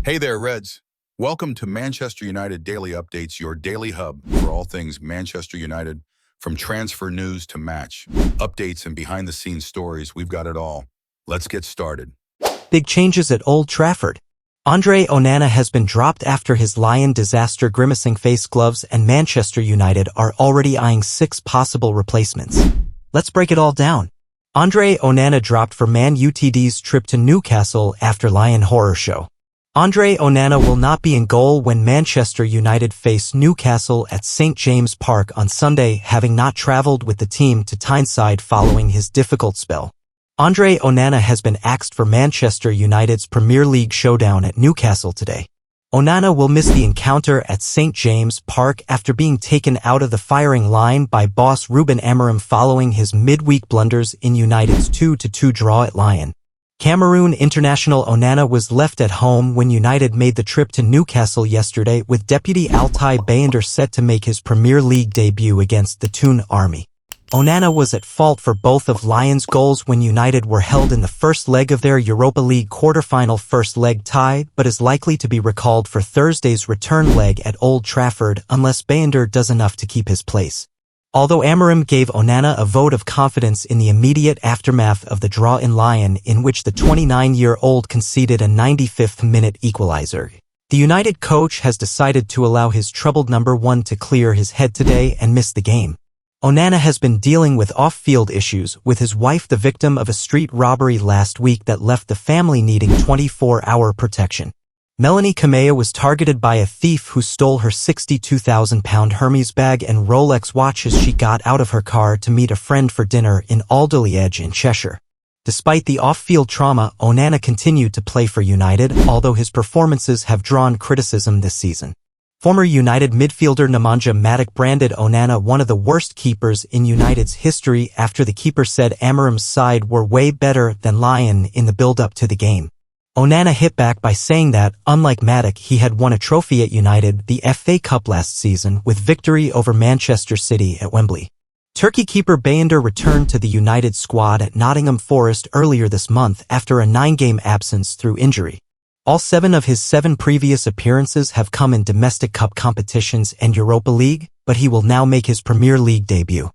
Hey there, Reds. Welcome to Manchester United Daily Updates, your daily hub for all things Manchester United. From transfer news to match, updates and behind-the-scenes stories, we've got it all. Let's get started. Big changes at Old Trafford. Andre Onana has been dropped after his Lyon disaster. Grimacing face gloves, and Manchester United are already eyeing 6 possible replacements. Let's break it all down. Andre Onana dropped for Man Utd's trip to Newcastle after Lyon horror show. Andre Onana will not be in goal when Manchester United face Newcastle at St James Park on Sunday, having not travelled with the team to Tyneside following his difficult spell. Andre Onana has been axed for Manchester United's Premier League showdown at Newcastle today. Onana will miss the encounter at St James Park after being taken out of the firing line by boss Ruben Amorim following his midweek blunders in United's 2-2 draw at Lyon. Cameroon international Onana was left at home when United made the trip to Newcastle yesterday, with deputy Altay Bayındır set to make his Premier League debut against the Toon Army. Onana was at fault for both of Lyon's goals when United were held in the first leg of their Europa League quarter-final first leg tie, but is likely to be recalled for Thursday's return leg at Old Trafford unless Bayındır does enough to keep his place. Although Amorim gave Onana a vote of confidence in the immediate aftermath of the draw in Lyon, in which the 29-year-old conceded a 95th-minute equalizer, the United coach has decided to allow his troubled number 1 to clear his head today and miss the game. Onana has been dealing with off-field issues, with his wife the victim of a street robbery last week that left the family needing 24-hour protection. Melanie Kamea was targeted by a thief who stole her £62,000 Hermes bag and Rolex watch as she got out of her car to meet a friend for dinner in Alderley Edge in Cheshire. Despite the off-field trauma, Onana continued to play for United, although his performances have drawn criticism this season. Former United midfielder Nemanja Matic branded Onana one of the worst keepers in United's history after the keeper said Amorim's side were way better than Lyon in the build-up to the game. Onana hit back by saying that, unlike Matic, he had won a trophy at United, the FA Cup last season, with victory over Manchester City at Wembley. Turkey keeper Bayındır returned to the United squad at Nottingham Forest earlier this month after a 9-game absence through injury. All 7 of his 7 previous appearances have come in domestic cup competitions and Europa League, but he will now make his Premier League debut.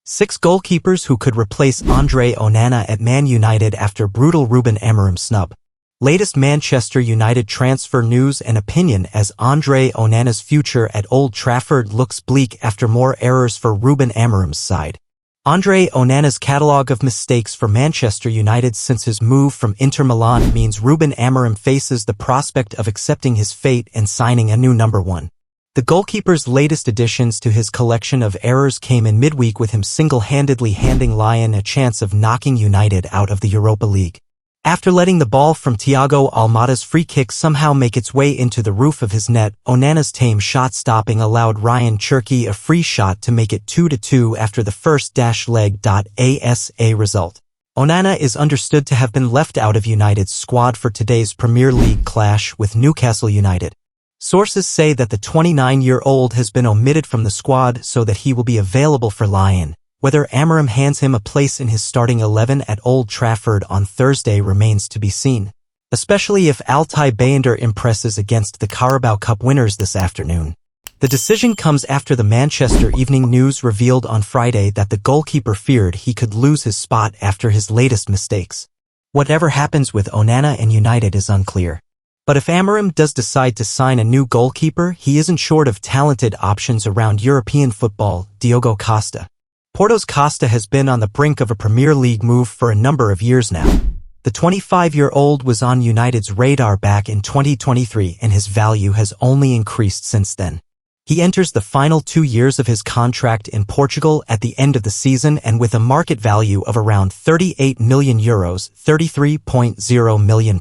6 goalkeepers who could replace Andre Onana at Man United after brutal Ruben Amorim snub. Latest Manchester United transfer news and opinion as Andre Onana's future at Old Trafford looks bleak after more errors for Ruben Amorim's side. Andre Onana's catalogue of mistakes for Manchester United since his move from Inter Milan means Ruben Amorim faces the prospect of accepting his fate and signing a new number 1. The goalkeeper's latest additions to his collection of errors came in midweek, with him single-handedly handing Lyon a chance of knocking United out of the Europa League. After letting the ball from Thiago Almada's free kick somehow make its way into the roof of his net, Onana's tame shot-stopping allowed Ryan Cherki a free shot to make it 2-2 after the first leg. Asa result. Onana is understood to have been left out of United's squad for today's Premier League clash with Newcastle United. Sources say that the 29-year-old has been omitted from the squad so that he will be available for Lyon. Whether Amorim hands him a place in his starting 11 at Old Trafford on Thursday remains to be seen, especially if Altay Bayındır impresses against the Carabao Cup winners this afternoon. The decision comes after the Manchester Evening News revealed on Friday that the goalkeeper feared he could lose his spot after his latest mistakes. Whatever happens with Onana and United is unclear. But if Amorim does decide to sign a new goalkeeper, he isn't short of talented options around European football. Diogo Costa. Porto's Costa has been on the brink of a Premier League move for a number of years now. The 25-year-old was on United's radar back in 2023, and his value has only increased since then. He enters the final 2 years of his contract in Portugal at the end of the season, and with a market value of around €38 million, £33.0 million.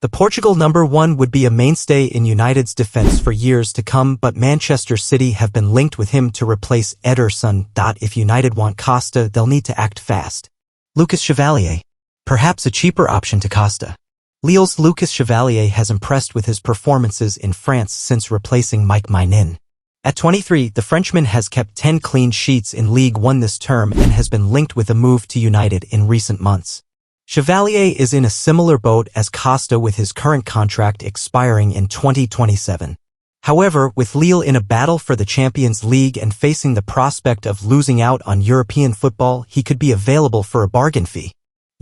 The Portugal number 1 would be a mainstay in United's defense for years to come, but Manchester City have been linked with him to replace Ederson. If United want Costa, they'll need to act fast. Lucas Chevalier. Perhaps a cheaper option to Costa. Lille's Lucas Chevalier has impressed with his performances in France since replacing Mike Maignan. At 23, the Frenchman has kept 10 clean sheets in League One this term and has been linked with a move to United in recent months. Chevalier is in a similar boat as Costa with his current contract expiring in 2027. However, with Lille in a battle for the Champions League and facing the prospect of losing out on European football, he could be available for a bargain fee.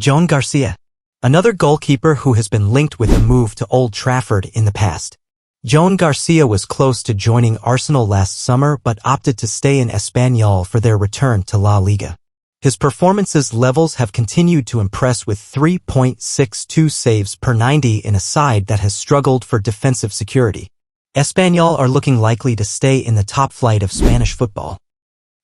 Joan Garcia, another goalkeeper who has been linked with a move to Old Trafford in the past. Joan Garcia was close to joining Arsenal last summer but opted to stay in Espanyol for their return to La Liga. His performances levels have continued to impress with 3.62 saves per 90 in a side that has struggled for defensive security. Espanyol are looking likely to stay in the top flight of Spanish football.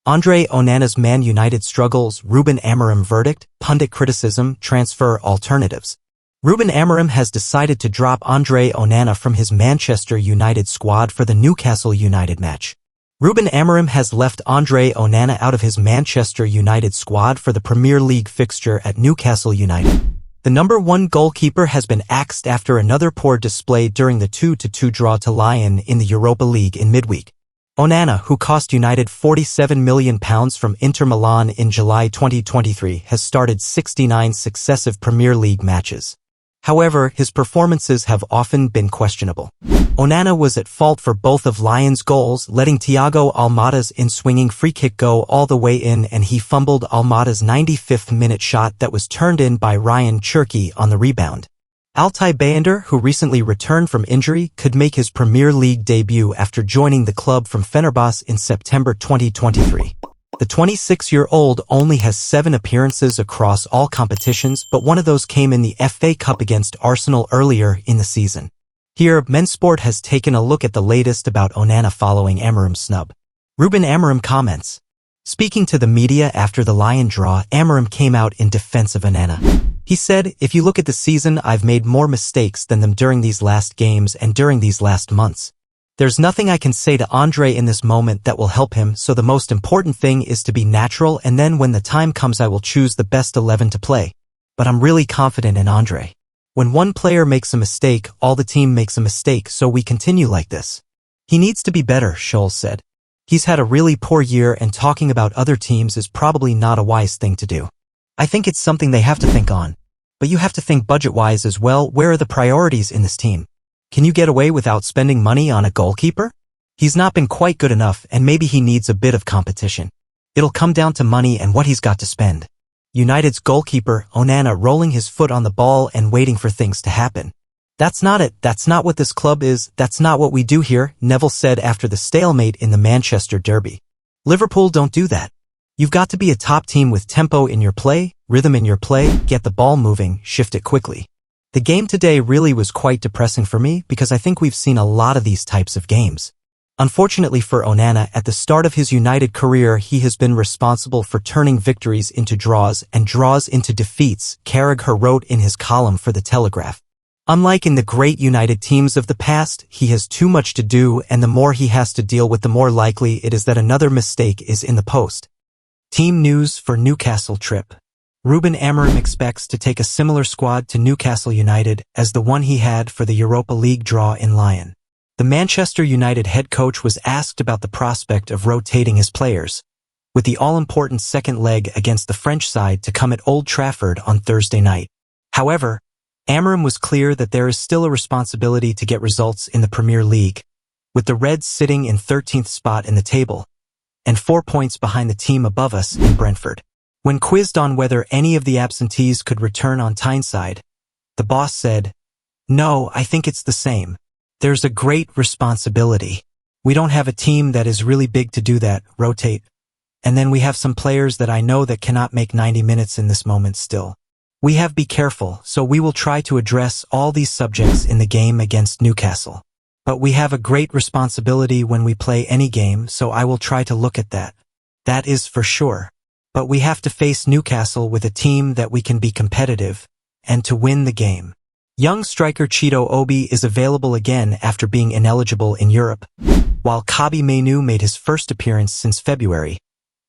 Andre Onana's Man United struggles, Ruben Amorim verdict, pundit criticism, transfer alternatives. Ruben Amorim has decided to drop Andre Onana from his Manchester United squad for the Newcastle United match. Ruben Amorim has left Andre Onana out of his Manchester United squad for the Premier League fixture at Newcastle United. The number 1 goalkeeper has been axed after another poor display during the 2-2 draw to Lyon in the Europa League in midweek. Onana, who cost United £47 million from Inter Milan in July 2023, has started 69 successive Premier League matches. However, his performances have often been questionable. Onana was at fault for both of Lyon's goals, letting Thiago Almada's in-swinging free-kick go all the way in, and he fumbled Almada's 95th-minute shot that was turned in by Ryan Cherki on the rebound. Altay Bayındır, who recently returned from injury, could make his Premier League debut after joining the club from Fenerbahçe in September 2023. The 26-year-old only has 7 appearances across all competitions, but one of those came in the FA Cup against Arsenal earlier in the season. Here, Mensport has taken a look at the latest about Onana following Amorim's snub. Ruben Amorim comments. Speaking to the media after the Lyon draw, Amorim came out in defense of Onana. He said, "If you look at the season, I've made more mistakes than them during these last games and during these last months. There's nothing I can say to Andre in this moment that will help him, so the most important thing is to be natural, and then when the time comes I will choose the best 11 to play. But I'm really confident in Andre. When one player makes a mistake, all the team makes a mistake, so we continue like this. He needs to be better," Scholes said. He's had a really poor year, and talking about other teams is probably not a wise thing to do. I think it's something they have to think on. But you have to think budget-wise as well. Where are the priorities in this team? Can you get away without spending money on a goalkeeper? He's not been quite good enough, and maybe he needs a bit of competition. It'll come down to money and what he's got to spend. United's goalkeeper, Onana, rolling his foot on the ball and waiting for things to happen. That's not it. That's not what this club is. That's not what we do here, Neville said after the stalemate in the Manchester derby. Liverpool don't do that. You've got to be a top team with tempo in your play, rhythm in your play, get the ball moving, shift it quickly. The game today really was quite depressing for me because I think we've seen a lot of these types of games. Unfortunately for Onana, at the start of his United career, he has been responsible for turning victories into draws and draws into defeats, Carragher wrote in his column for The Telegraph. Unlike in the great United teams of the past, he has too much to do, and the more he has to deal with, the more likely it is that another mistake is in the post. Team news for Newcastle trip. Ruben Amorim expects to take a similar squad to Newcastle United as the one he had for the Europa League draw in Lyon. The Manchester United head coach was asked about the prospect of rotating his players, with the all-important second leg against the French side to come at Old Trafford on Thursday night. However, Amorim was clear that there is still a responsibility to get results in the Premier League, with the Reds sitting in 13th spot in the table, and 4 points behind the team above us in Brentford. When quizzed on whether any of the absentees could return on Tyneside, the boss said, "No, I think it's the same. There's a great responsibility. We don't have a team that is really big to do that, rotate. And then we have some players that I know that cannot make 90 minutes in this moment still. We have be careful, so we will try to address all these subjects in the game against Newcastle. But we have a great responsibility when we play any game, so I will try to look at that. That is for sure. But we have to face Newcastle with a team that we can be competitive, and to win the game." Young striker Cheeto Obi is available again after being ineligible in Europe, while Kobbie Mainoo made his first appearance since February,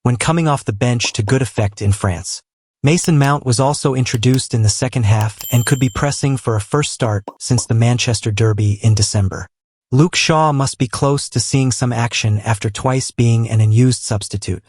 when coming off the bench to good effect in France. Mason Mount was also introduced in the second half and could be pressing for a first start since the Manchester derby in December. Luke Shaw must be close to seeing some action after twice being an unused substitute.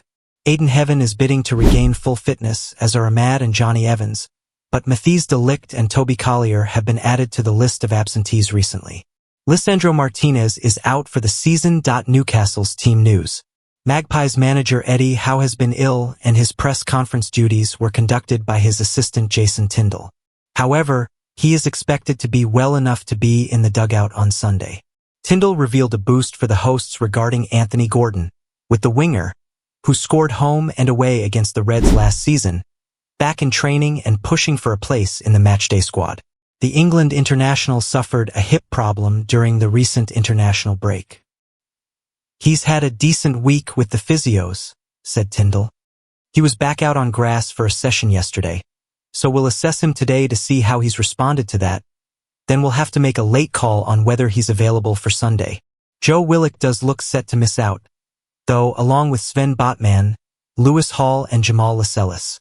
Aiden Heaven is bidding to regain full fitness, as are Ahmad and Johnny Evans, but Matthijs de Ligt and Toby Collier have been added to the list of absentees recently. Lisandro Martinez is out for the season. Newcastle's team news. Magpies manager Eddie Howe has been ill, and his press conference duties were conducted by his assistant Jason Tindall. However, he is expected to be well enough to be in the dugout on Sunday. Tindall revealed a boost for the hosts regarding Anthony Gordon, with the winger, who scored home and away against the Reds last season, back in training and pushing for a place in the matchday squad. The England international suffered a hip problem during the recent international break. "He's had a decent week with the physios," said Tindall. "He was back out on grass for a session yesterday, so we'll assess him today to see how he's responded to that. Then we'll have to make a late call on whether he's available for Sunday." Joe Willock does look set to miss out, though, along with Sven Botman, Lewis Hall and Jamal Lascelles.